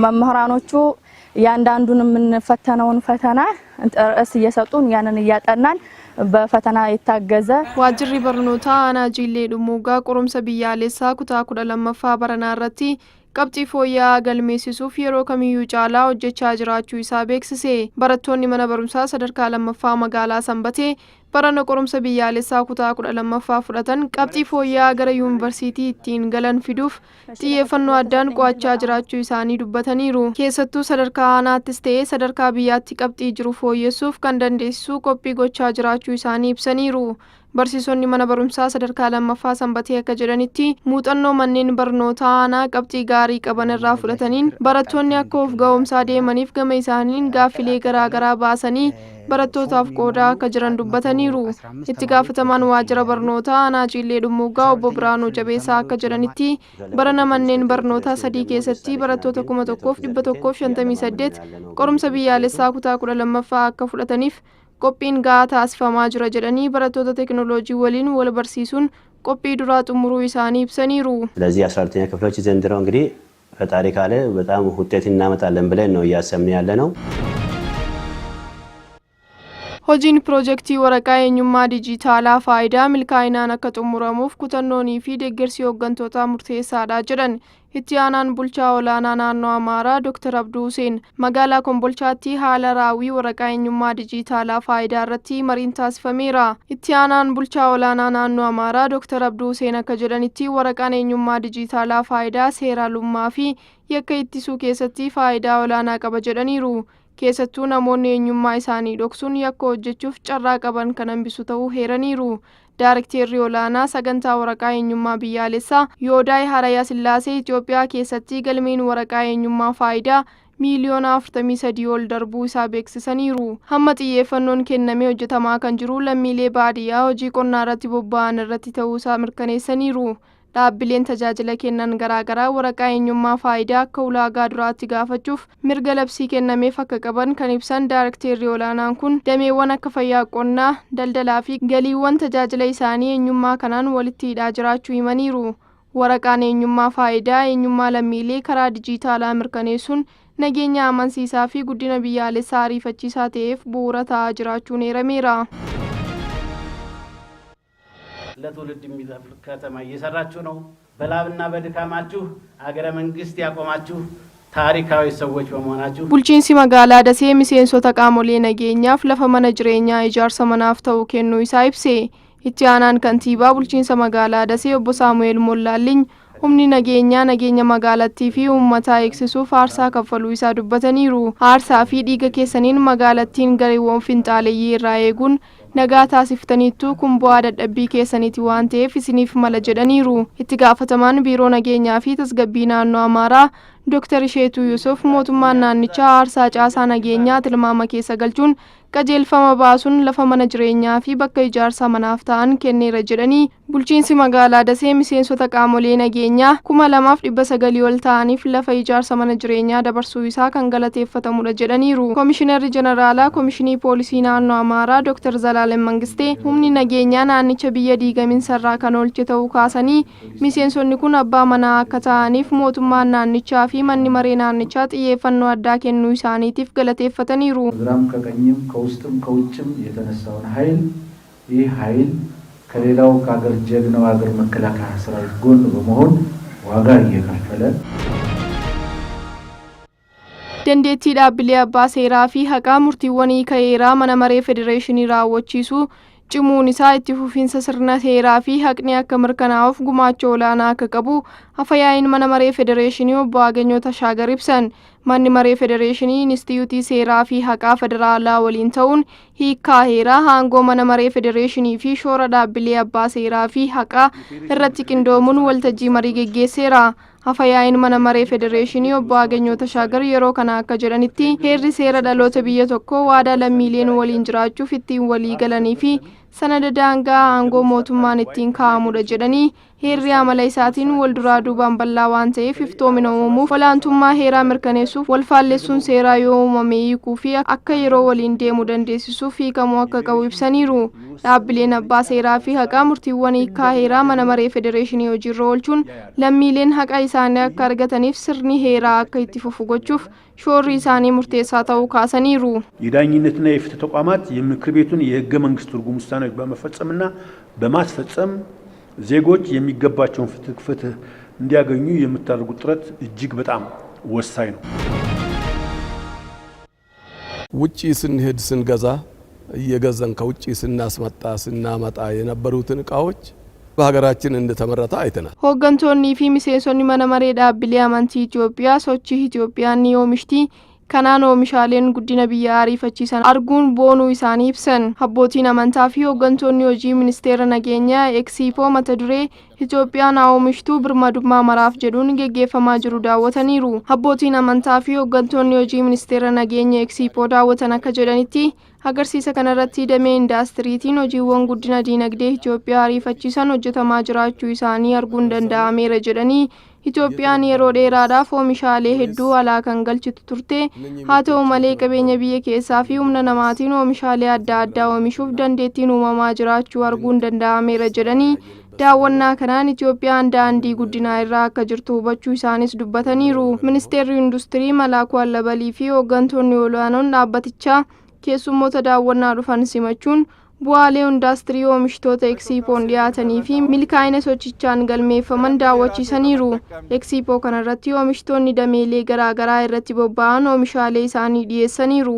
መምህራኖቹ ያንዳንዱን የምንፈተነውን ፈተና ርዕስ እየሰጡን ያንን እያጠናን በፈተና የታገዘ ዋጅሪ በርኖታ አናጂሌ ዱሙጋ ቆሮምሰ ቢያሌሳ ኩታ ኩዳ ለመፋ በረናረቲ qabxii fooyyaa galmeessisuuf yeroo kamiyyuu caalaa hojjechaa jiraachuu isaa beeksise. Barattoonni mana barumsaa sadarkaa lammaffaa magaalaa Sanbatee barana qorumsa biyyaalessaa kutaa 12ffaa fudhatan qabxii fooyyaa gara yuunivarsiitii ittiin galan fiduuf xiyyeeffannoo addaan qo'achaa jiraachuu isaanii dubbataniiru. Keessattuu sadarkaa aanaattis ta'ee sadarkaa biyyaatti qabxii jiru fooyyessuuf kan dandeessisu qophii gochaa jiraachuu isaanii ibsaniiru. Barsiisonni mana barumsaa sadarkaa lammaffaa Sanbatee akka jedhanitti muuxannoo manneen barnootaa aanaa qabxii gaarii qaban irraa fudhataniin barattoonni akka of ga'umsaa deemaniif gama isaaniin gaaffilee garaagaraa baasanii barattootaaf qoodaa akka jiran dubbataniiru. Itti gaafatamaan waajjira barnootaa Anaajiillee Dhummuugaa obbo Biraanuu Jabeessaa akka jedhanitti barana manneen barnootaa 3 keessatti barattoota 1158 qorumsa biyyaalessaa kutaa 12ffaa akka fudhataniif qophiin gahaa taasifamaa jira jedhanii barattoota teekinooloojii waliin wal barsiisuun qophii duraa xumuruu isaanii ibsaniiru. ስለዚህ 12ኛ ክፍሎች ዘንድሮ እንግዲህ ፈጣሪ ካለ በጣም ውጤት እናመጣለን ብለን ነው እያሰብን ያለነው። Hojiin piroojeektii waraqaa eenyummaa dijitaalaa faayidaa milkaa'inaan akka xumuramuuf kutannoonii fi deeggarsi hooggantoota murteessaadha jedhan itti aanaan bulchaa olaanaa naannoo Amaaraa Dr. Abduu Huseen magaalaa Kombolchaatti haala raawwii waraqaa eenyummaa dijitaalaa faayidaa irratti mariin taasifameera. Itti aanaan bulchaa olaanaa naannoo Amaaraa Dr. Abduu Huseen akka jedhanitti waraqaan eenyummaa dijitaalaa faayidaa seeraalummaa fi yakka ittisuu keessatti faayidaa olaanaa qaba jedhaniiru. Keessattuu namoonni eenyummaa isaanii dhoksuun yakka hojjechuuf carraa qaban kan hambisu ta'uu heeraniiru. Daarekteerri olaanaa sagantaa waraqaa eenyummaa biyyaalessaa Yoodaay Harayaa Sillaasee Itoophiyaa keessatti galmeen waraqaa eenyummaa faayidaa miiliyoona 43 ol darbuu isaa beeksisaniiru. Hamma xiyyeeffannoon kennamee hojjetamaa kan jiru lammiilee baadiyyaa hojii qonnaa irratti bobba'an irratti ta'uu isaa mirkaneessaniiru. Dhaabbileen tajaajila kennan garaagaraa waraqaa eenyummaa faayidaa akka ulaagaa duraatti gaafachuuf mirga labsii kennameef akka qaban kan ibsan daarekteerri olaanaan kun dameewwan akka fayyaa qonnaa, daldalaa fi galiiwwan tajaajila isaanii eenyummaa kanaan walitti hidhaa jiraachuu himaniiru. Waraqaan eenyummaa faayidaa eenyummaa lammiilee karaa dijitaalaa mirkaneessuun nageenya amansiisaa fi guddina biyyaalessaa ariifachiisaa ta'eef bu'uura ta'aa jiraachuun eerameera. ለትውልድ የሚጠቅም ከተማ እየሰራችሁ ነው። በላብና በድካማችሁ አገረ መንግስት ያቆማችሁ ታሪካዊ ሰዎች በመሆናችሁ bulchiinsi magaalaa Dasee miseensota qaamolee nageenyaaf lafa mana jireenyaa ijaarsa manaaf ta'u kennuu isaa ibse. Itti aanaan kantiibaa bulchiinsa magaalaa Dasee obbo Saamu'eel Mollaalliin humni nageenyaa nageenya magaalattii fi uummataa eegsisuuf aarsaa kaffaluu isaa dubbataniiru. Aarsaa fi dhiiga keessaniin magaalattiin gareewwan finxaaleeyyii irraa eeguun nagaa taasiftaniittu kun bu'aa dadhabbii keessaniiti waan ta'eef isiniif mala jedhaniiru. Itti gaafatamaan biiroo nageenyaa fi tasgabbii naannoo Amaaraa Dr. Isheetuu Yusuf mootummaan naannichaa aarsaa caasaa nageenyaa tilmaama keessa galchuun qajeelfama baasuun lafa mana jireenyaa fi bakka ijaarsa manaaf ta'an kenneera jedhanii bulchiinsi magaalaa Dasee miseensota qaamolee nageenyaa 2900 ol ta'aniif lafa ijaarsa mana jireenyaa dabarsuu isaa kan galateeffatamudha jedhaniiru. Komishinarri Jeneraalaa Komishinii Poolisii Naannoo Amaaraa Dr. Zalaalem Mangistee humni nageenyaa naannicha biyya diigaminsarraa kan oolche ta'uu kaasanii miseensonni kun abbaa manaa akka ta'aniif mootummaan naannichaa fi manni maree naannichaa xiyyeeffannoo addaa kennuu isaaniitiif galateeffataniiru. ከውስጥም ከውጭም የተነሳውን ኃይል ይህ ኃይል ከሌላው ከሀገር ጀግናው ሀገር መከላከያ ሰራዊት ጎን በመሆን ዋጋ እየከፈለ dandeettii dhaabbilee abbaa seeraa fi haqaa murtiiwwanii ka'eeraa mana maree federeeshinii raawwachiisuu cimuun isaa itti fufiinsa sirna seeraa fi haqni akka mirkanaa'uuf gumaacha olaanaa akka qabu afayaa'iin mana maree federeeshinii obbo Aganyoo Tashaagar ibsan. Manni maree federeeshinii Inistituutii Seeraa fi Haqaa Federaalaa waliin ta'uun hiikkaa heeraa aangoo mana maree federeeshinii fi shoora dhaabbilee abbaa seeraa fi haqaa irratti qindoomuun waltajjii marii geggeesseera. Afayaa'iin mana maree federeeshinii obbo Aganyoo Tashaagar yeroo kana akka jedhanitti heerri seera dhaloota biyya tokkoo waadaa lammiileen waliin jiraachuuf ittiin walii galanii fi sanada daangaa aangoo mootummaan ittiin kaa'amudha jedhanii heerri amala isaatiin wal duraa duubaan bal'aa waan ta'eef iftoomina uumuuf olaantummaa heeraa mirkaneessuuf wal faalleessuun seeraa yoo uumame hiikuu fi akka yeroo waliin deemuu dandeessisuuf hiikamuu akka qabu ibsaniiru. Dhaabbileen abbaa seeraa fi haqaa murtiiwwan hiikaa heeraa mana maree federeeshinii hojiirra oolchuun lammiileen haqa isaanii akka argataniif sirni heeraa akka itti fufu gochuuf shoorri isaanii murteessaa ta'uu kaasaniiru. የዳኝነትና የፍትህ ተቋማት የምክር ቤቱን የህገ መንግስት ትርጉም ውሳኔዎች በመፈጸምና በማስፈጸም ዜጎች የሚገባቸውን ፍትህ እንዲያገኙ የምታደርጉት ጥረት እጅግ በጣም ወሳኝ ነው። ውጪ ስንሄድ ስንገዛ እየገዛን ከውጪ ስናመጣ የነበሩትን እቃዎች በሀገራችን እንደተመረተ አይተናል። ሆገንቶኒ ፊ ሚሴንሶኒ መነመሬ dhaabbilee amantii Itoophiyaa sochii Itoophiyaan ni oomishti kanaan oomishaaleen guddina biyyaa ariifachiisan arguun boonuu isaanii ibsan. Abbootiin amantaa fi hooggantoonni hojii ministeera nageenyaa Eksiipoo mata duree Itoophiyaan oomishtuu birmadummaa maraaf jedhuun geggeeffamaa jiru daawwataniiru. Abbootiin amantaa fi hooggantoonni hojii ministeera nageenya Eksiipoo daawwatan akka jedhanitti agarsiisa kanarratti damee indaastiriitiin hojiiwwan guddina diinagdee Itoophiyaa ariifachiisan hojjetamaa jiraachuu isaanii arguun danda'ameera jedhanii Itoophiyaan yeroo dheeraadhaaf oomishaalee hedduu alaa kan galchitu turte haa ta'u malee qabeenya biyya keessaa fi humna namaatiin oomishaalee adda addaa oomishuuf dandeettiin uumamaa jiraachuu arguun danda'ameera jedhanii daawwannaa kanaan Itoophiyaan daandii guddinaa irra akka jirtu hubachuu isaanis dubbataniiru. Ministeerri Industirii Malaakuu Allabalii fi hooggantoonni olaanoon dhaabbatichaa keessummoota daawwannaa dhufan simachuun bu'aalee indaastirii oomishtoota Eksiipoon dhiyaatanii fi milkaa'ina sochichaan galmeeffaman daawwachiisaniiru. Eksiipoo kanarratti oomishtoonni dameelee garaagaraa irratti bobba'an oomishaalee isaanii dhiyeessaniiru.